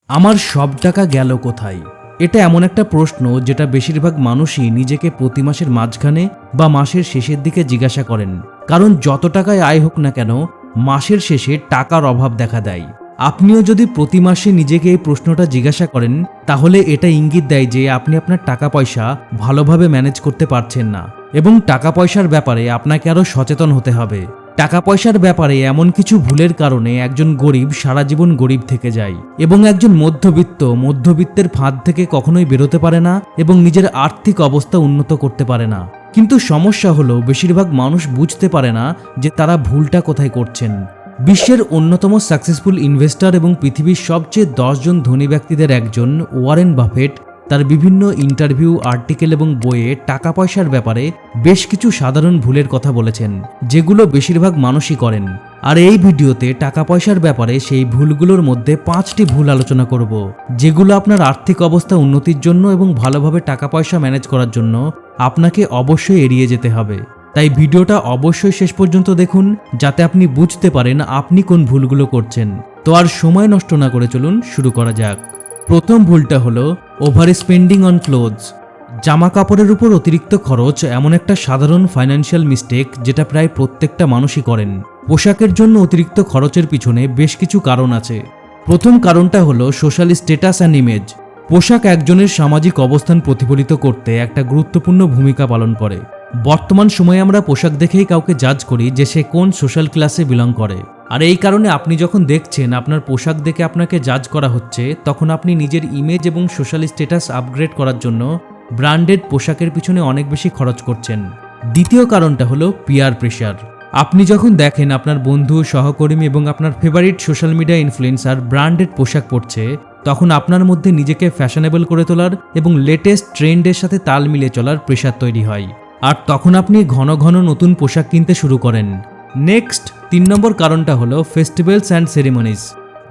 আমার সব টাকা গেল কোথায়? এটা এমন একটা প্রশ্ন যেটা বেশিরভাগ মানুষই নিজেকে প্রতি মাসের মাঝখানে বা মাসের শেষের দিকে জিজ্ঞাসা করেন। কারণ যত টাকায় আয় হোক না কেন, মাসের শেষে টাকার অভাব দেখা দেয়। আপনিও যদি প্রতি মাসে নিজেকে এই প্রশ্নটা জিজ্ঞাসা করেন, তাহলে এটা ইঙ্গিত দেয় যে আপনি আপনার টাকা পয়সা ভালোভাবে ম্যানেজ করতে পারছেন না এবং টাকা পয়সার ব্যাপারে আপনাকে আরও সচেতন হতে হবে। টাকা পয়সার ব্যাপারে এমন কিছু ভুলের কারণে একজন গরিব সারা জীবন গরিব থেকে যায় এবং একজন মধ্যবিত্তের ফাঁদ থেকে কখনোই বেরোতে পারে না এবং নিজের আর্থিক অবস্থা উন্নত করতে পারে না। কিন্তু সমস্যা হলো বেশিরভাগ মানুষ বুঝতে পারে না যে তারা ভুলটা কোথায় করছেন। বিশ্বের অন্যতম সাকসেসফুল ইনভেস্টর এবং পৃথিবীর সবচেয়ে 10 জন ধনী ব্যক্তিদের একজন ওয়ারেন বাফেট তার বিভিন্ন ইন্টারভিউ, আর্টিকেল এবং বইয়ে টাকা পয়সার ব্যাপারে বেশ কিছু সাধারণ ভুলের কথা বলেছেন, যেগুলো বেশিরভাগ মানুষই করেন। আর এই ভিডিওতে টাকা পয়সার ব্যাপারে সেই ভুলগুলোর মধ্যে 5টি ভুল আলোচনা করব, যেগুলো আপনার আর্থিক অবস্থা উন্নতির জন্য এবং ভালোভাবে টাকা পয়সা ম্যানেজ করার জন্য আপনাকে অবশ্যই এড়িয়ে যেতে হবে। তাই ভিডিওটা অবশ্যই শেষ পর্যন্ত দেখুন, যাতে আপনি বুঝতে পারেন আপনি কোন ভুলগুলো করছেন। তো আর সময় নষ্ট না করে চলুন শুরু করা যাক। প্রথম ভুলটা হলো ওভার স্পেন্ডিং অন ক্লোথস। জামা কাপড়ের উপর অতিরিক্ত খরচ এমন একটা সাধারণ ফাইন্যান্সিয়াল মিস্টেক যেটা প্রায় প্রত্যেকটা মানুষই করেন। পোশাকের জন্য অতিরিক্ত খরচের পিছনে বেশ কিছু কারণ আছে। প্রথম কারণটা হলো সোশ্যাল স্ট্যাটাস অ্যান্ড ইমেজ। পোশাক একজনের সামাজিক অবস্থান প্রতিফলিত করতে একটা গুরুত্বপূর্ণ ভূমিকা পালন করে। বর্তমান সময়ে আমরা পোশাক দেখেই কাউকে জাজ করি যে সে কোন সোশ্যাল ক্লাসে বিলং করে। আর এই কারণে আপনি যখন দেখছেন আপনার পোশাক দেখে আপনাকে জাজ করা হচ্ছে, তখন আপনি নিজের ইমেজ এবং সোশ্যাল স্ট্যাটাস আপগ্রেড করার জন্য ব্র্যান্ডেড পোশাকের পিছনে অনেক বেশি খরচ করছেন। দ্বিতীয় কারণটা হলো পিয়ার প্রেশার। আপনি যখন দেখেন আপনার বন্ধু, সহকর্মী এবং আপনার favourite social media influencer branded পোশাক পরছে, তখন আপনার মধ্যে নিজেকে ফ্যাশনেবল করে তোলার এবং লেটেস্ট ট্রেন্ডের সাথে তাল মিলিয়ে চলার প্রেশার তৈরি হয়। আর তখন আপনি ঘন ঘন নতুন পোশাক কিনতে শুরু করেন। নেক্সট 3 নম্বর কারণটা হলো ফেস্টিভ্যালস অ্যান্ড সেরিমনিজ।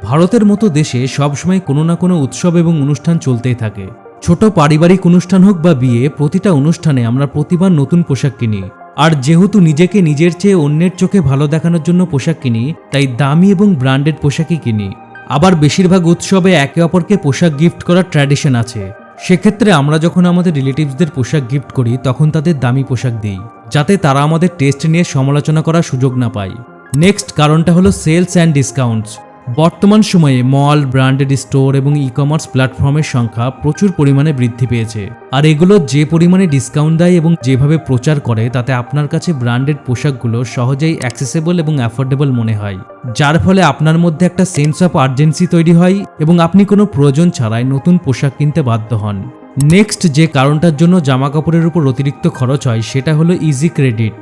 ভারতের মতো দেশে সবসময় কোনো না কোনো উৎসব এবং অনুষ্ঠান চলতেই থাকে। ছোট পারিবারিক অনুষ্ঠান হোক বা বিয়ে, প্রতিটা অনুষ্ঠানে আমরা প্রতিবার নতুন পোশাক কিনি। আর যেহেতু নিজেকে নিজের চেয়ে অন্যের চোখে ভালো দেখানোর জন্য পোশাক কিনি, তাই দামি এবং ব্র্যান্ডেড পোশাকই কিনি। আবার বেশিরভাগ উৎসবে একে অপরকে পোশাক গিফট করার ট্র্যাডিশন আছে। সেক্ষেত্রে আমরা যখন আমাদের রিলেটিভসদের পোশাক গিফট করি, তখন তাদের দামি পোশাক দিই, যাতে তারা আমাদের টেস্ট নিয়ে সমালোচনা করার সুযোগ না পায়। নেক্সট কারণটা হলো সেলস অ্যান্ড ডিসকাউন্টস। বর্তমান সময়ে মল, ব্র্যান্ডেড স্টোর এবং ই-কমার্স প্ল্যাটফর্মের সংখ্যা প্রচুর পরিমাণে বৃদ্ধি পেয়েছে। আর এগুলো যে পরিমাণে ডিসকাউন্ট দেয় এবং যেভাবে প্রচার করে, তাতে আপনার কাছে ব্র্যান্ডেড পোশাকগুলো সহজেই অ্যাক্সেসেবল এবং অ্যাফোর্ডেবল মনে হয়, যার ফলে আপনার মধ্যে একটা সেন্স অফ আর্জেন্সি তৈরি হয় এবং আপনি কোনো প্রয়োজন ছাড়াই নতুন পোশাক কিনতে বাধ্য হন। নেক্সট যে কারণটার জন্য জামা কাপড়ের উপর অতিরিক্ত খরচ হয়, সেটা হলো ইজি ক্রেডিট।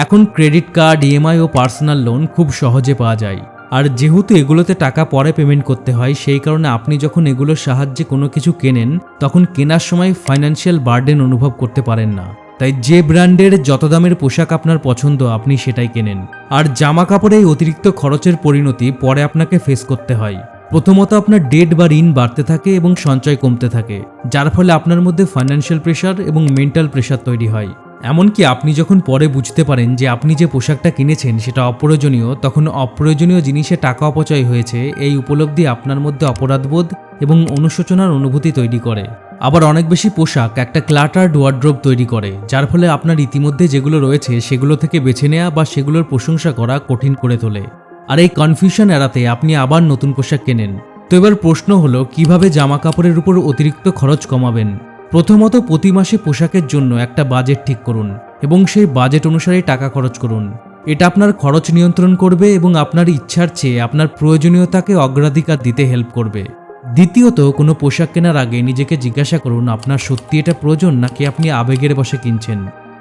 এখন ক্রেডিট কার্ড, ইএমআই ও পার্সোনাল লোন খুব সহজে পাওয়া যায়। আর যেহেতু এগুলোতে টাকা পরে পেমেন্ট করতে হয়, সেই কারণে আপনি যখন এগুলোর সাহায্যে কোনো কিছু কেনেন, তখন কেনার সময় ফাইন্যান্সিয়াল বার্ডেন অনুভব করতে পারেন না। তাই যে ব্র্যান্ডের যত দামের পোশাক আপনার পছন্দ, আপনি সেটাই কেনেন। আর জামা কাপড়ে এই অতিরিক্ত খরচের পরিণতি পরে আপনাকে ফেস করতে হয়। প্রথমত আপনার ডেট বা ঋণ বাড়তে থাকে এবং সঞ্চয় কমতে থাকে, যার ফলে আপনার মধ্যে ফাইন্যান্সিয়াল প্রেশার এবং মেন্টাল প্রেশার তৈরি হয়। এমনকি আপনি যখন পরে বুঝতে পারেন যে আপনি যে পোশাকটা কিনেছেন সেটা অপ্রয়োজনীয়, তখন অপ্রয়োজনীয় জিনিসে টাকা অপচয় হয়েছে, এই উপলব্ধি আপনার মধ্যে অপরাধবোধ এবং অনুশোচনার অনুভূতি তৈরি করে। আবার অনেক বেশি পোশাক একটা ক্লাটার্ড ওয়ার্ড্রোব তৈরি করে, যার ফলে আপনার ইতিমধ্যে যেগুলো রয়েছে সেগুলো থেকে বেছে নেওয়া বা সেগুলোর প্রশংসা করা কঠিন করে তোলে। আর এই কনফিউশন এড়াতে আপনি আবার নতুন পোশাক কেনেন। তো এবার প্রশ্ন হলো, কিভাবে জামা কাপড়ের উপর অতিরিক্ত খরচ কমাবেন? প্রথমত, প্রতি মাসে পোশাকের জন্য একটা বাজেট ঠিক করুন এবং সেই বাজেট অনুসারে টাকা খরচ করুন। এটা আপনার খরচ নিয়ন্ত্রণ করবে এবং আপনার ইচ্ছার চেয়ে আপনার প্রয়োজনীয়তাকে অগ্রাধিকার দিতে হেল্প করবে। দ্বিতীয়ত, কোনো পোশাক কেনার আগে নিজেকে জিজ্ঞাসা করুন আপনার সত্যি এটা প্রয়োজন নাকি আপনি আবেগের বশে কিনছেন।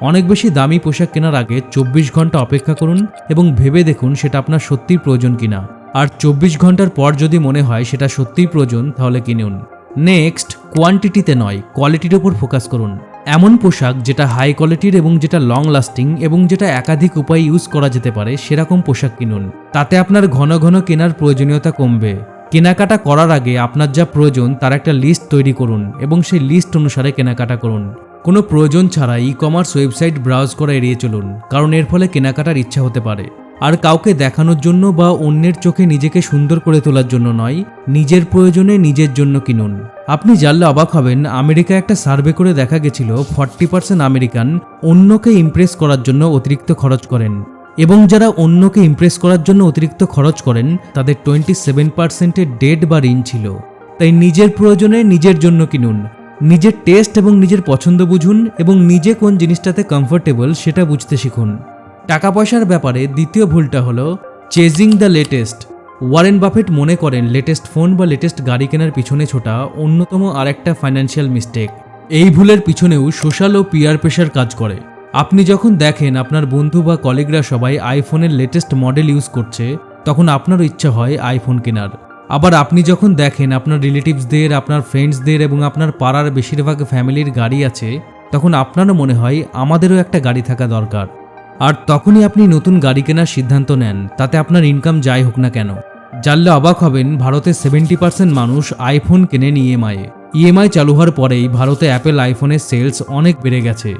অনেক বেশি দামি পোশাক কেনার আগে 24 ঘন্টা অপেক্ষা করুন এবং ভেবে দেখুন সেটা আপনার সত্যিই প্রয়োজন কিনা। আর 24 ঘন্টার পর যদি মনে হয় সেটা সত্যিই প্রয়োজন, তাহলে কিনুন। নেক্সট, কোয়ান্টিটিতে নয়, কোয়ালিটির উপর ফোকাস করুন। এমন পোশাক যেটা হাই কোয়ালিটির এবং যেটা লং লাস্টিং এবং যেটা একাধিক উপায়ে ইউজ করা যেতে পারে, সেরকম পোশাক কিনুন। তাতে আপনার ঘন ঘন কেনার প্রয়োজনীয়তা কমবে। কেনাকাটা করার আগে আপনার যা প্রয়োজন তার একটা লিস্ট তৈরি করুন এবং সেই লিস্ট অনুসারে কেনাকাটা করুন। কোনো প্রয়োজন ছাড়া ই-কমার্স ওয়েবসাইট ব্রাউজ করা এড়িয়ে চলুন, কারণ এর ফলে কেনাকাটার ইচ্ছা হতে পারে। আর কাউকে দেখানোর জন্য বা অন্যের চোখে নিজেকে সুন্দর করে তোলার জন্য নয়, নিজের প্রয়োজনে নিজের জন্য কিনুন। আপনি জানলে অবাক হবেন, আমেরিকায় একটা সার্ভে করে দেখা গেছিল 40% আমেরিকান অন্যকে ইমপ্রেস করার জন্য অতিরিক্ত খরচ করেন, এবং যারা অন্যকে ইমপ্রেস করার জন্য অতিরিক্ত খরচ করেন তাদের 27% ডেট বা ঋণ ছিল। তাই নিজের প্রয়োজনে নিজের জন্য কিনুন, নিজের টেস্ট এবং নিজের পছন্দ বুঝুন এবং নিজে কোন জিনিসটাতে কমফোর্টেবল সেটা বুঝতে শিখুন। টাকা পয়সার ব্যাপারে দ্বিতীয় ভুলটা হলো chasing the latest. Warren Buffett মনে করেন লেটেস্ট ফোন বা লেটেস্ট গাড়ি কেনার পিছনে ছোটা অন্যতম আরেকটা ফাইন্যান্সিয়াল মিস্টেক। এই ভুলের পিছনেও সোশ্যাল ও পিয়ার প্রেশার কাজ করে। আপনি যখন দেখেন আপনার বন্ধু বা কলিগরা সবাই আইফোনের লেটেস্ট মডেল ইউজ করছে, তখন আপনারও ইচ্ছা হয় আইফোন কেনার। আবার আপনি যখন দেখেন আপনার রিলেটিভসদের, আপনার ফ্রেন্ডসদের এবং আপনার পাড়ার বেশিরভাগ ফ্যামিলির গাড়ি আছে, তখন আপনারও মনে হয় আমাদেরও একটা গাড়ি থাকা দরকার। আর তখনই আপনি নতুন গাড়ি কেনার সিদ্ধান্ত নেন, তাতে আপনার ইনকাম যাই হোক না কেন। জানলে অবাক হবেন, ভারতে 70% মানুষ আইফোন কেনেন ইএমআই চালু হওয়ার পরেই ভারতে অ্যাপেল আইফোনের সেলস অনেক বেড়ে গেছে।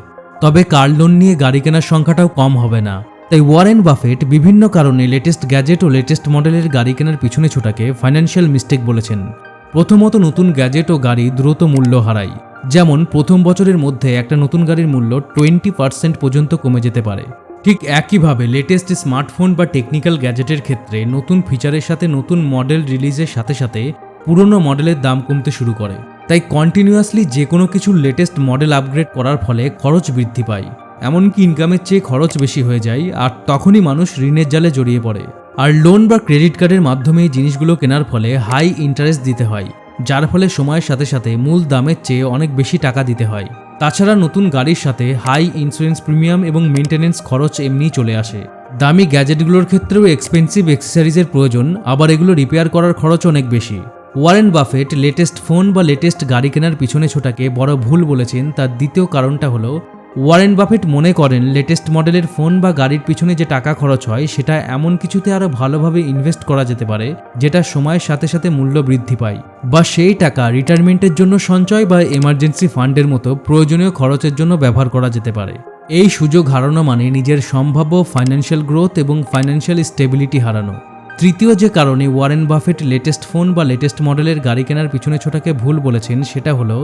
তবে কার লোন নিয়ে গাড়ি কেনার সংখ্যাটাও কম হবে না। তাই ওয়ারেন বাফেট বিভিন্ন কারণে লেটেস্ট গ্যাজেট ও লেটেস্ট মডেলের গাড়ি কেনার পিছনে ছোটাকে ফাইন্যান্সিয়াল মিস্টেক বলেছেন। প্রথমত, নতুন গ্যাজেট ও গাড়ি দ্রুত মূল্য হারায়। যেমন প্রথম বছরের মধ্যে একটা নতুন গাড়ির মূল্য 20% পর্যন্ত কমে যেতে পারে। ঠিক একইভাবে লেটেস্ট স্মার্টফোন বা টেকনিক্যাল গ্যাজেটের ক্ষেত্রে নতুন ফিচারের সাথে নতুন মডেল রিলিজের সাথে সাথে পুরনো মডেলের দাম কমতে শুরু করে। তাই কন্টিনিউয়াসলি যে কোনো কিছুর লেটেস্ট মডেল আপগ্রেড করার ফলে খরচ বৃদ্ধি পায়, এমনকি ইনকামের চেয়ে খরচ বেশি হয়ে যায়। আর তখনই মানুষ ঋণের জালে জড়িয়ে পড়ে। আর লোন বা ক্রেডিট কার্ডের মাধ্যমে এই জিনিসগুলো কেনার ফলে হাই ইন্টারেস্ট দিতে হয়, যার ফলে সময়ের সাথে সাথে মূল দামের চেয়ে অনেক বেশি টাকা দিতে হয়। তাছাড়া নতুন গাড়ির সাথে হাই ইন্স্যুরেন্স প্রিমিয়াম এবং মেনটেনেন্স খরচ এমনিই চলে আসে। দামি গ্যাজেটগুলোর ক্ষেত্রেও এক্সপেন্সিভ অ্যাক্সেসরিজের প্রয়োজন, আবার এগুলো রিপেয়ার করার খরচ অনেক বেশি। ওয়ারেন বাফেট লেটেস্ট ফোন বা লেটেস্ট গাড়ি কেনার পিছনে ছোটাকে বড় ভুল বলেছেন। তার দ্বিতীয় কারণটা হলো, ওয়ারেন বাফেট মনে করেন লেটেস্ট মডেলের ফোন বা গাড়ির পিছনে যে টাকা খরচ হয় সেটা এমন কিছুতে আরও ভালোভাবে ইনভেস্ট করা যেতে পারে যেটা সময়ের সাথে সাথে মূল্য বৃদ্ধি পায়, বা সেই টাকা রিটায়ারমেন্টের জন্য সঞ্চয় বা এমার্জেন্সি ফান্ডের মতো প্রয়োজনীয় খরচের জন্য ব্যবহার করা যেতে পারে। এই সুযোগ হারানো মানে নিজের সম্ভাব্য ফাইন্যান্সিয়াল গ্রোথ এবং ফাইন্যান্সিয়াল স্টেবিলিটি হারানো। তৃতীয় যে কারণে ওয়ারেন বাফেট লেটেস্ট ফোন বা লেটেস্ট মডেলের গাড়ি কেনার পিছনে ছোটাকে ভুল বলেছেন সেটা হলো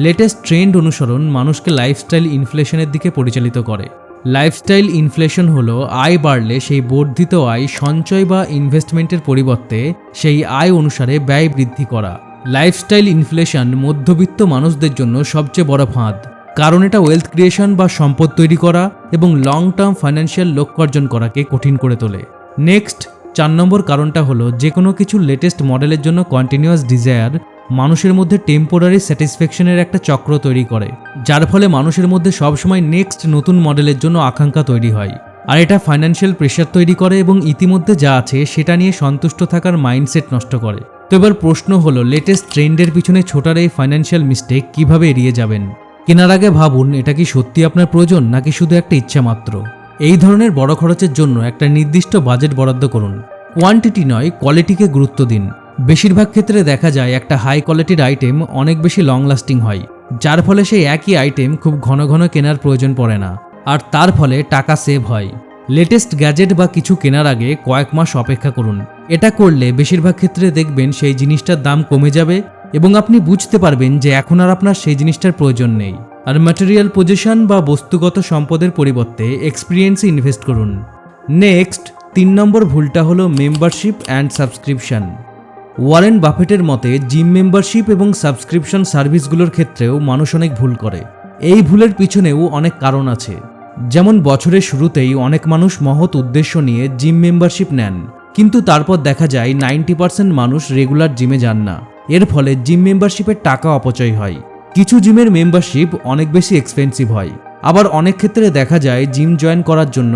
লেটেস্ট ট্রেন্ড অনুসরণ মানুষকে লাইফস্টাইল ইনফ্লেশনের দিকে পরিচালিত করে। লাইফস্টাইল ইনফ্লেশন হলো আয় বাড়লে সেই বর্ধিত আয় সঞ্চয় বা ইনভেস্টমেন্টের পরিবর্তে সেই আয় অনুসারে ব্যয় বৃদ্ধি করা। লাইফস্টাইল ইনফ্লেশন মধ্যবিত্ত মানুষদের জন্য সবচেয়ে বড় ফাঁদ, কারণ এটা ওয়েলথ ক্রিয়েশন বা সম্পদ তৈরি করা এবং লং টার্ম ফাইন্যান্সিয়াল লক্ষ্য অর্জন করাকে কঠিন করে তোলে। নেক্সট 4 নম্বর কারণটা হলো যে কোনো কিছু লেটেস্ট মডেলের জন্য কন্টিনিউয়াস ডিজায়ার মানুষের মধ্যে টেম্পোরারি স্যাটিসফ্যাকশনের একটা চক্র তৈরি করে, যার ফলে মানুষের মধ্যে সবসময় নেক্সট নতুন মডেলের জন্য আকাঙ্ক্ষা তৈরি হয়। আর এটা ফাইন্যান্সিয়াল প্রেশার তৈরি করে এবং ইতিমধ্যে যা আছে সেটা নিয়ে সন্তুষ্ট থাকার মাইন্ডসেট নষ্ট করে। তো এবার প্রশ্ন হলো, লেটেস্ট ট্রেন্ডের পিছনে ছোটার এই ফাইন্যান্সিয়াল মিস্টেক কিভাবে এড়িয়ে যাবেন? কেনার আগে ভাবুন এটা কি সত্যি আপনার প্রয়োজন নাকি শুধু একটা ইচ্ছা মাত্র। এই ধরনের বড় খরচের জন্য একটা নির্দিষ্ট বাজেট বরাদ্দ করুন। কোয়ান্টিটি নয়, কোয়ালিটিকে গুরুত্ব দিন। বেশিরভাগ ক্ষেত্রে দেখা যায় একটা হাই কোয়ালিটির আইটেম অনেক বেশি লং লাস্টিং হয়, যার ফলে সেই একই আইটেম খুব ঘন ঘন কেনার প্রয়োজন পড়ে না, আর তার ফলে টাকা সেভ হয়। লেটেস্ট গ্যাজেট বা কিছু কেনার আগে কয়েক মাস অপেক্ষা করুন। এটা করলে বেশিরভাগ ক্ষেত্রে দেখবেন সেই জিনিসটার দাম কমে যাবে এবং আপনি বুঝতে পারবেন যে এখন আর আপনার সেই জিনিসটার প্রয়োজন নেই। আর ম্যাটেরিয়াল পজিশন বা বস্তুগত সম্পদের পরিবর্তে এক্সপিরিয়েন্সে ইনভেস্ট করুন। নেক্সট 3 নম্বর ভুলটা হলো মেম্বারশিপ অ্যান্ড সাবস্ক্রিপশন। ওয়ারেন বাফেটের মতে জিম মেম্বারশিপ এবং সাবস্ক্রিপশন সার্ভিসগুলোর ক্ষেত্রেও মানুষ অনেক ভুল করে। এই ভুলের পিছনেও অনেক কারণ আছে। যেমন বছরের শুরুতেই অনেক মানুষ মহৎ উদ্দেশ্য নিয়ে জিম মেম্বারশিপ নেন, কিন্তু তারপর দেখা যায় 90% মানুষ রেগুলার জিমে যান না। এর ফলে জিম মেম্বারশিপের টাকা অপচয় হয়। কিছু জিমের মেম্বারশিপ অনেক বেশি এক্সপেন্সিভ হয়, আবার অনেক ক্ষেত্রে দেখা যায় জিম জয়েন করার জন্য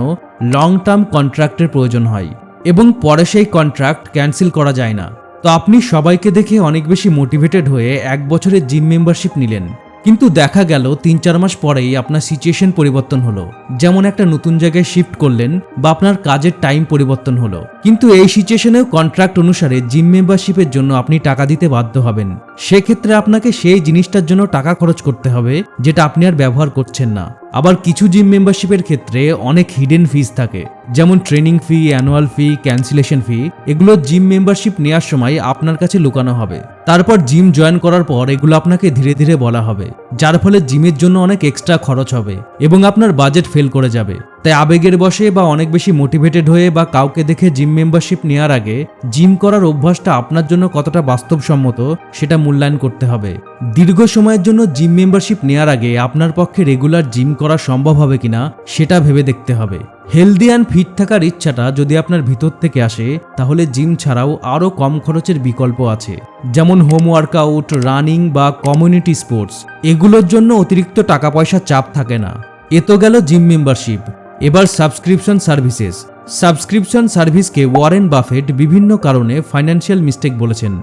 লং টার্ম কন্ট্রাক্টের প্রয়োজন হয় এবং পরে সেই কন্ট্রাক্ট ক্যান্সেল করা যায় না। তো আপনি সবাইকে দেখে অনেক বেশি মোটিভেটেড হয়ে 1 বছরের জিম মেম্বারশিপ নিলেন, কিন্তু দেখা গেল 3-4 মাস পরেই আপনার সিচুয়েশন পরিবর্তন হলো। যেমন একটা নতুন জায়গায় শিফট করলেন বা আপনার কাজের টাইম পরিবর্তন হলো, কিন্তু এই সিচুয়েশনেও কন্ট্রাক্ট অনুসারে জিম মেম্বারশিপের জন্য আপনি টাকা দিতে বাধ্য হবেন। সেক্ষেত্রে আপনাকে সেই জিনিসটার জন্য টাকা খরচ করতে হবে যেটা আপনি আর ব্যবহার করছেন না। আবার কিছু জিম মেম্বারশিপের ক্ষেত্রে অনেক হিডেন ফিস থাকে, যেমন ট্রেনিং ফি, অ্যানুয়াল ফি, ক্যান্সেলেশন ফি। এগুলো জিম মেম্বারশিপ নেওয়ার সময় আপনার কাছে লুকানো হবে। তারপর জিম জয়েন করার পর এগুলো আপনাকে ধীরে ধীরে বলা হবে, যার ফলে জিমের জন্য অনেক এক্সট্রা খরচ হবে এবং আপনার বাজেট ফেল করে যাবে। তাই আবেগের বশে বা অনেক বেশি মোটিভেটেড হয়ে বা কাউকে দেখে জিম মেম্বারশিপ নেওয়ার আগে জিম করার অভ্যাসটা আপনার জন্য কতটা বাস্তবসম্মত সেটা মূল্যায়ন করতে হবে। দীর্ঘ সময়ের জন্য জিম মেম্বারশিপ নেওয়ার আগে আপনার পক্ষে রেগুলার জিম করা সম্ভব হবে কিনা সেটা ভেবে দেখতে হবে। হেলদি অ্যান্ড ফিট থাকার ইচ্ছাটা যদি আপনার ভিতর থেকে আসে, তাহলে জিম ছাড়াও আরও কম খরচের বিকল্প আছে, যেমন হোম ওয়ার্কআউট, রানিং বা কমিউনিটি স্পোর্টস। এগুলোর জন্য অতিরিক্ত টাকা পয়সা চাপ থাকে না। এ তো গেল জিম মেম্বারশিপ। এবার সাবস্ক্রিপশন সার্ভিসেস। সাবস্ক্রিপশন সার্ভিসকে ওয়ারেন বাফেট বিভিন্ন কারণে ফাইন্যান্সিয়াল মিস্টেক বলেছেন।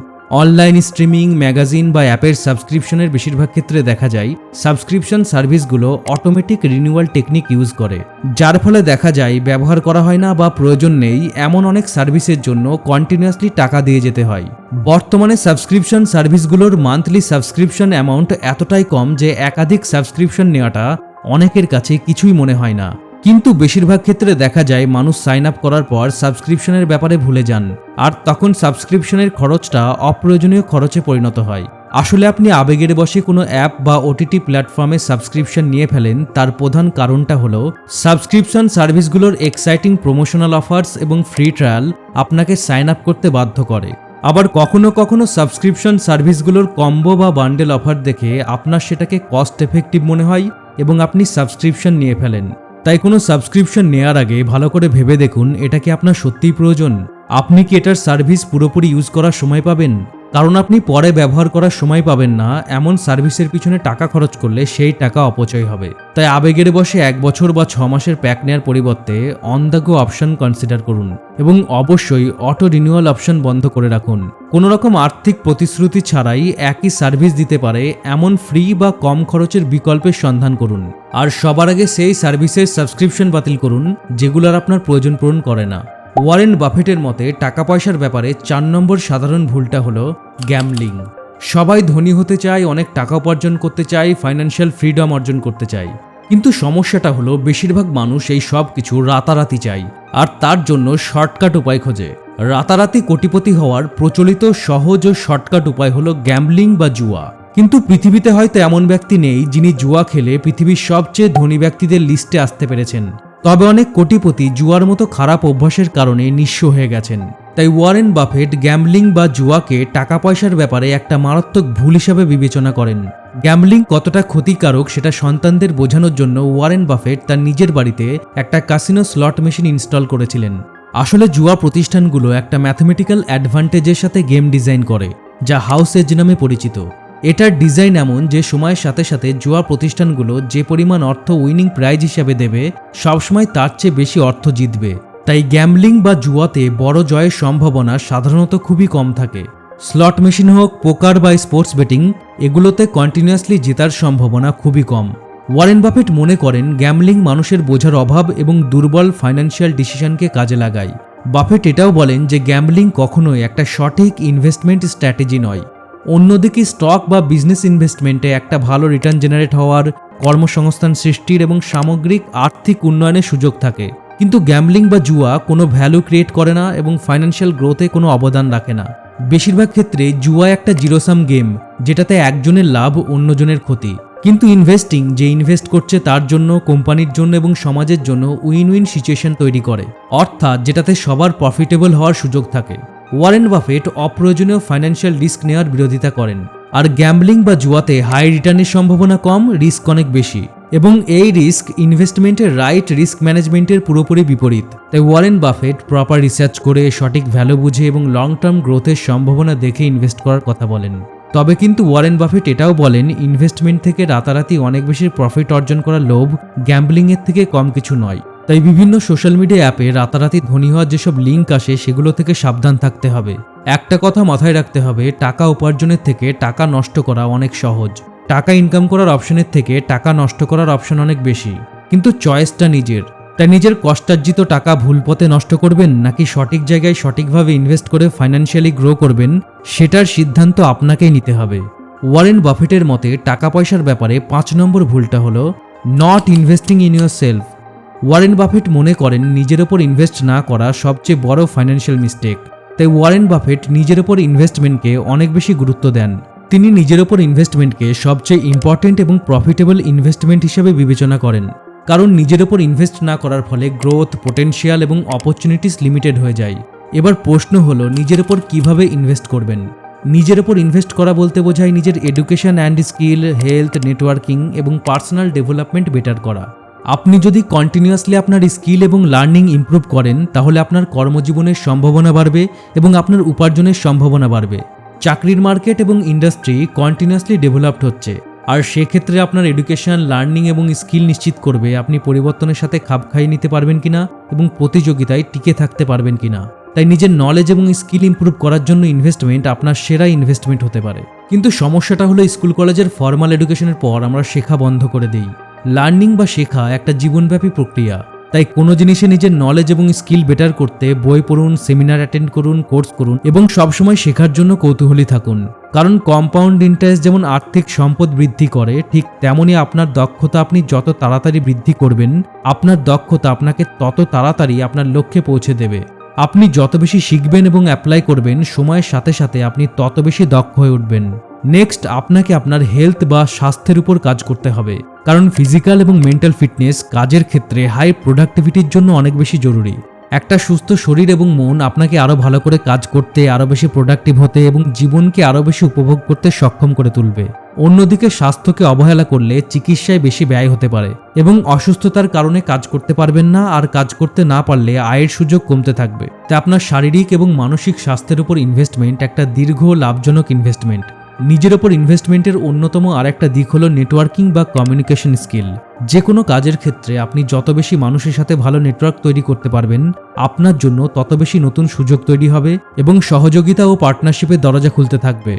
অনলাইন স্ট্রিমিং, ম্যাগাজিন বা অ্যাপের সাবস্ক্রিপশনের বেশিরভাগ ক্ষেত্রে দেখা যায় সাবস্ক্রিপশন সার্ভিসগুলো অটোমেটিক রিনিউয়াল টেকনিক ইউজ করে, যার ফলে দেখা যায় ব্যবহার করা হয় না বা প্রয়োজন নেই এমন অনেক সার্ভিসের জন্য কন্টিনিউয়াসলি টাকা দিয়ে যেতে হয়। বর্তমানে সাবস্ক্রিপশন সার্ভিসগুলোর মান্থলি সাবস্ক্রিপশন অ্যামাউন্ট এতটাই কম যে একাধিক সাবস্ক্রিপশন নেওয়াটা অনেকের কাছে কিছুই মনে হয় না। কিন্তু বেশিরভাগ ক্ষেত্রে দেখা যায় মানুষ সাইন আপ করার পর সাবস্ক্রিপশনের ব্যাপারে ভুলে যান, আর তখন সাবস্ক্রিপশনের খরচটা অপ্রয়োজনীয় খরচে পরিণত হয়। আসলে আপনি আবেগের বশে কোনো অ্যাপ বা ওটিটি প্ল্যাটফর্মে সাবস্ক্রিপশন নিয়ে ফেলেন, তার প্রধান কারণটা হলো সাবস্ক্রিপশন সার্ভিসগুলোর এক্সাইটিং প্রমোশনাল অফার্স এবং ফ্রি ট্রায়াল আপনাকে সাইন আপ করতে বাধ্য করে। আবার কখনো কখনো সাবস্ক্রিপশন সার্ভিসগুলোর কম্বো বা বান্ডেল অফার দেখে আপনার সেটাকে কস্ট এফেক্টিভ মনে হয় এবং আপনি সাবস্ক্রিপশন নিয়ে ফেলেন। তাই কোনো সাবস্ক্রিপশন নেওয়ার আগে ভালো করে ভেবে দেখুন এটা কি আপনার সত্যিই প্রয়োজন। আপনি কি এটার সার্ভিস পুরোপুরি ইউজ করার সময় পাবেন? কারণ আপনি পরে ব্যবহার করার সময় পাবেন না এমন সার্ভিসের পিছনে টাকা খরচ করলে সেই টাকা অপচয় হবে। তাই আবেগের বশে 1 বছর বা 6 মাসের প্যাক নেওয়ার পরিবর্তে on the go option consider করুন এবং অবশ্যই অটো রিনিউয়াল অপশন বন্ধ করে রাখুন। কোনো রকম আর্থিক প্রতিশ্রুতি ছাড়াই একই সার্ভিস দিতে পারে এমন ফ্রি বা কম খরচের বিকল্পের সন্ধান করুন। আর সবার আগে সেই সার্ভিসের সাবস্ক্রিপশন বাতিল করুন যেগুলোর আপনার প্রয়োজন পূরণ করে না। ওয়ারেন বাফেটের মতে টাকা পয়সার ব্যাপারে 4 নম্বর সাধারণ ভুলটা হলো গ্যাম্বলিং। সবাই ধনী হতে চায়, অনেক টাকা উপার্জন করতে চায়, ফাইন্যান্সিয়াল ফ্রিডম অর্জন করতে চায়, কিন্তু সমস্যাটা হলো বেশিরভাগ মানুষ এই সব কিছু রাতারাতি চায় আর তার জন্য শর্টকাট উপায় খোঁজে। রাতারাতি কোটিপতি হওয়ার প্রচলিত সহজ ও শর্টকাট উপায় হলো গ্যাম্বলিং বা জুয়া। কিন্তু পৃথিবীতে হয়তো এমন ব্যক্তি নেই যিনি জুয়া খেলে পৃথিবীর সবচেয়ে ধনী ব্যক্তিদের লিস্টে আসতে পেরেছেন। তবে অনেক কোটিপতি জুয়ার মতো খারাপ অভ্যাসের কারণে নিঃস্ব হয়ে গেছেন। তাই ওয়ারেন বাফেট গ্যাম্বলিং বা জুয়াকে টাকা পয়সার ব্যাপারে একটা মারাত্মক ভুল হিসাবে বিবেচনা করেন। গ্যাম্বলিং কতটা ক্ষতিকারক সেটা সন্তানদের বোঝানোর জন্য ওয়ারেন বাফেট তার নিজের বাড়িতে একটা কাসিনো স্লট মেশিন ইনস্টল করেছিলেন। আসলে জুয়া প্রতিষ্ঠানগুলো একটা ম্যাথমেটিক্যাল অ্যাডভান্টেজের সাথে গেম ডিজাইন করে, যা হাউস এজ নামে পরিচিত। এটার ডিজাইন এমন যে সময়ের সাথে সাথে জুয়া প্রতিষ্ঠানগুলো যে পরিমাণ অর্থ উইনিং প্রাইজ হিসেবে দেবে সবসময় তার চেয়ে বেশি অর্থ জিতবে। তাই গ্যাম্বলিং বা জুয়াতে বড় জয়ের সম্ভাবনা সাধারণত খুবই কম থাকে। স্লট মেশিন হোক, পোকার বা স্পোর্টস বেটিং, এগুলোতে কন্টিনিউয়াসলি জেতার সম্ভাবনা খুবই কম। ওয়ারেন বাফেট মনে করেন গ্যাম্বলিং মানুষের বোঝার অভাব এবং দুর্বল ফাইন্যান্সিয়াল ডিসিশনকে কাজে লাগায়। বাফেট এটাও বলেন যে গ্যাম্বলিং কখনোই একটা সঠিক ইনভেস্টমেন্ট স্ট্র্যাটেজি নয়। অন্যদিকে স্টক বা বিজনেস ইনভেস্টমেন্টে একটা ভালো রিটার্ন জেনারেট হওয়ার, কর্মসংস্থান সৃষ্টির এবং সামগ্রিক আর্থিক উন্নয়নের সুযোগ থাকে। কিন্তু গ্যাম্বলিং বা জুয়া কোনো ভ্যালু ক্রিয়েট করে না এবং ফাইন্যান্সিয়াল গ্রোথে কোনো অবদান রাখে না। বেশিরভাগ ক্ষেত্রে জুয়া একটা জিরোসাম গেম, যেটাতে একজনের লাভ অন্যজনের ক্ষতি। কিন্তু ইনভেস্টিং, যে ইনভেস্ট করছে তার জন্য, কোম্পানির জন্য এবং সমাজের জন্য উইন উইন সিচুয়েশন তৈরি করে, অর্থাৎ যেটাতে সবার প্রফিটেবল হওয়ার সুযোগ থাকে। ওয়ারেন বাফেট অপ্রয়োজনীয় ফাইন্যান্সিয়াল রিস্ক নেওয়ার বিরোধিতা করেন, আর গ্যাম্বলিং বা জুয়াতে হাই রিটার্নের সম্ভাবনা কম, রিস্ক অনেক বেশি, এবং এই রিস্ক ইনভেস্টমেন্টের রাইট রিস্ক ম্যানেজমেন্টের পুরোপুরি বিপরীত। তাই ওয়ারেন বাফেট প্রপার রিসার্চ করে, সঠিক ভ্যালু বুঝে এবং লং টার্ম গ্রোথের সম্ভাবনা দেখে ইনভেস্ট করার কথা বলেন। তবে কিন্তু ওয়ারেন বাফেট এটাও বলেন ইনভেস্টমেন্ট থেকে রাতারাতি অনেক বেশি প্রফিট অর্জন করার লোভ গ্যাম্বলিংয়ের থেকে কম কিছু নয়। তাই বিভিন্ন সোশ্যাল মিডিয়া অ্যাপে রাতারাতি ধনী হওয়ার যেসব লিঙ্ক আসে সেগুলো থেকে সাবধান থাকতে হবে। একটা কথা মাথায় রাখতে হবে, টাকা উপার্জনের থেকে টাকা নষ্ট করা অনেক সহজ। টাকা ইনকাম করার অপশনের থেকে টাকা নষ্ট করার অপশন অনেক বেশি, কিন্তু চয়েসটা নিজের। তাই নিজের কষ্টার্জিত টাকা ভুল পথে নষ্ট করবেন নাকি সঠিক জায়গায় সঠিকভাবে ইনভেস্ট করে ফাইন্যান্সিয়ালি গ্রো করবেন, সেটার সিদ্ধান্ত আপনাকেই নিতে হবে। ওয়ারেন বাফেটের মতে টাকা পয়সার ব্যাপারে 5 নম্বর ভুলটা হলো not investing in your self. Warren Buffett মনে করেন নিজের ওপর ইনভেস্ট না করা সবচেয়ে বড় ফাইন্যান্সিয়াল মিস্টেক। তাই ওয়ারেন বাফেট নিজের ওপর ইনভেস্টমেন্টকে অনেক বেশি গুরুত্ব দেন। তিনি নিজের ওপর ইনভেস্টমেন্টকে সবচেয়ে ইম্পর্টেন্ট এবং প্রফিটেবল ইনভেস্টমেন্ট হিসেবে বিবেচনা করেন, কারণ নিজের ওপর ইনভেস্ট না করার ফলে গ্রোথ, পোটেনশিয়াল এবং অপরচুনিটিস লিমিটেড হয়ে যায়। এবার প্রশ্ন হলো নিজের ওপর কিভাবে ইনভেস্ট করবেন। নিজের ওপর ইনভেস্ট করা বলতে বোঝায় নিজের education and skill, health, networking এবং পার্সোনাল ডেভেলপমেন্ট বেটার করা। আপনি যদি কন্টিনিউয়াসলি আপনার স্কিল এবং লার্নিং ইমপ্রুভ করেন তাহলে আপনার কর্মজীবনের সম্ভাবনা বাড়বে এবং আপনার উপার্জনের সম্ভাবনা বাড়বে। চাকরির মার্কেট এবং ইন্ডাস্ট্রি কন্টিনিউয়াসলি ডেভেলপড হচ্ছে, আর সেক্ষেত্রে আপনার এডুকেশন, লার্নিং এবং স্কিল নিশ্চিত করবে আপনি পরিবর্তনের সাথে খাপ খাইয়ে নিতে পারবেন কিনা এবং প্রতিযোগিতায় টিকে থাকতে পারবেন কিনা। তাই নিজের নলেজ এবং স্কিল ইমপ্রুভ করার জন্য ইনভেস্টমেন্ট আপনার সেরা ইনভেস্টমেন্ট হতে পারে। কিন্তু সমস্যাটা হলো স্কুল কলেজের ফর্মাল এডুকেশনের পর আমরা শেখা বন্ধ করে দিই। লার্নিং বা শেখা একটা জীবনব্যাপী প্রক্রিয়া। তাই কোনো জিনিসে নিজের নলেজ এবং স্কিল বেটার করতে বই পড়ুন, সেমিনার অ্যাটেন্ড করুন, কোর্স করুন এবং সবসময় শেখার জন্য কৌতূহলী থাকুন। কারণ কম্পাউন্ড ইন্টারেস্ট যেমন আর্থিক সম্পদ বৃদ্ধি করে, ঠিক তেমনই আপনার দক্ষতা আপনি যত তাড়াতাড়ি বৃদ্ধি করবেন, আপনার দক্ষতা আপনাকে তত তাড়াতাড়ি আপনার লক্ষ্যে পৌঁছে দেবে। আপনি যত বেশি শিখবেন এবং অ্যাপ্লাই করবেন, সময়ের সাথে সাথে আপনি তত বেশি দক্ষ হয়ে উঠবেন। নেক্সট, আপনাকে আপনার হেলথ বা স্বাস্থ্যের উপর কাজ করতে হবে, কারণ ফিজিক্যাল এবং মেন্টাল ফিটনেস কাজের ক্ষেত্রে হাই প্রোডাক্টিভিটির জন্য অনেক বেশি জরুরি। একটা সুস্থ শরীর এবং মন আপনাকে আরও ভালো করে কাজ করতে, আরও বেশি প্রোডাক্টিভ হতে এবং জীবনকে আরও বেশি উপভোগ করতে সক্ষম করে তুলবে। অন্যদিকে স্বাস্থ্যকে অবহেলা করলে চিকিৎসায় বেশি ব্যয় হতে পারে এবং অসুস্থতার কারণে কাজ করতে পারবেন না, আর কাজ করতে না পারলে আয়ের সুযোগ কমতে থাকবে। তাই আপনার শারীরিক এবং মানসিক স্বাস্থ্যের উপর ইনভেস্টমেন্ট একটা দীর্ঘ লাভজনক ইনভেস্টমেন্ট। নিজের ওপর ইনভেস্টমেন্টের অন্যতম আরেকটা দিক হলো নেটওয়ার্কিং বা কমিউনিকেশন স্কিল। যে কোনো কাজের ক্ষেত্রে আপনি যত বেশি মানুষের সাথে ভালো নেটওয়ার্ক তৈরি করতে পারবেন, আপনার জন্য তত বেশি নতুন সুযোগ তৈরি হবে এবং সহযোগিতা ও পার্টনারশিপের দরজা খুলতে থাকবে।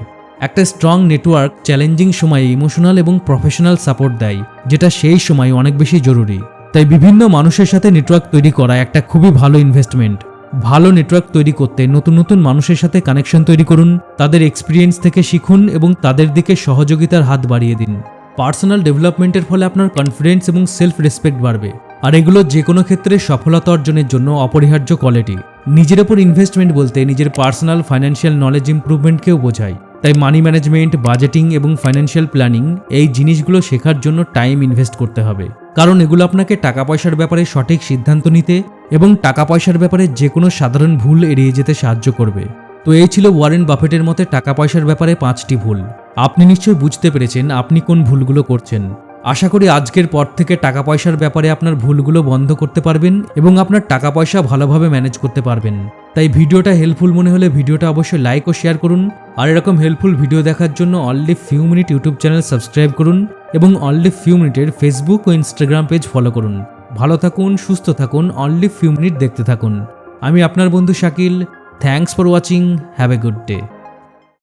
একটা স্ট্রং নেটওয়ার্ক চ্যালেঞ্জিং সময়ে ইমোশনাল এবং প্রফেশনাল সাপোর্ট দেয়, যেটা সেই সময় অনেক বেশি জরুরি। তাই বিভিন্ন মানুষের সাথে নেটওয়ার্ক তৈরি করা একটা খুবই ভালো ইনভেস্টমেন্ট। ভালো নেটওয়ার্ক তৈরি করতে নতুন নতুন মানুষের সাথে কানেকশন তৈরি করুন, তাদের এক্সপিরিয়েন্স থেকে শিখুন এবং তাদের দিকে সহযোগিতার হাত বাড়িয়ে দিন। পার্সোনাল ডেভেলপমেন্টের ফলে আপনার কনফিডেন্স এবং সেলফ রেসপেক্ট বাড়বে, আর এগুলো যে কোনো ক্ষেত্রে সফলতা অর্জনের জন্য অপরিহার্য কোয়ালিটি। নিজের ওপর ইনভেস্টমেন্ট বলতে নিজের পার্সোনাল ফাইন্যান্সিয়াল নলেজ ইমপ্রুভমেন্টকেও বোঝায়। তাই মানি ম্যানেজমেন্ট, বাজেটিং এবং ফাইন্যান্সিয়াল প্ল্যানিং, এই জিনিসগুলো শেখার জন্য টাইম ইনভেস্ট করতে হবে, কারণ এগুলো আপনাকে টাকা পয়সার ব্যাপারে সঠিক সিদ্ধান্ত নিতে এবং টাকা পয়সার ব্যাপারে যে কোনো সাধারণ ভুল এড়িয়ে যেতে সাহায্য করবে। তো এই ছিল ওয়ারেন বাফেটের মতে টাকা পয়সার ব্যাপারে 5টি ভুল। আপনি নিশ্চয়ই বুঝতে পেরেছেন আপনি কোন ভুলগুলো করছেন। আশা করি আজকের পর থেকে টাকা পয়সার ব্যাপারে আপনার ভুলগুলো বন্ধ করতে পারবেন এবং আপনার টাকা পয়সা ভালোভাবে ম্যানেজ করতে পারবেন। তাই ভিডিওটা হেল্পফুল মনে হলে ভিডিওটা অবশ্যই লাইক ও শেয়ার করুন, আর এরকম হেল্পফুল ভিডিও দেখার জন্য only few minute YouTube channel subscribe করুন এবং অনলি ফিউ মিনিটের ফেসবুক ও ইনস্টাগ্রাম পেজ ফলো করুন। ভালো থাকুন, সুস্থ থাকুন, অনলি ফিউ মিনিট দেখতে থাকুন। আমি আপনার বন্ধু Shakil. Thanks for watching. Have a good day.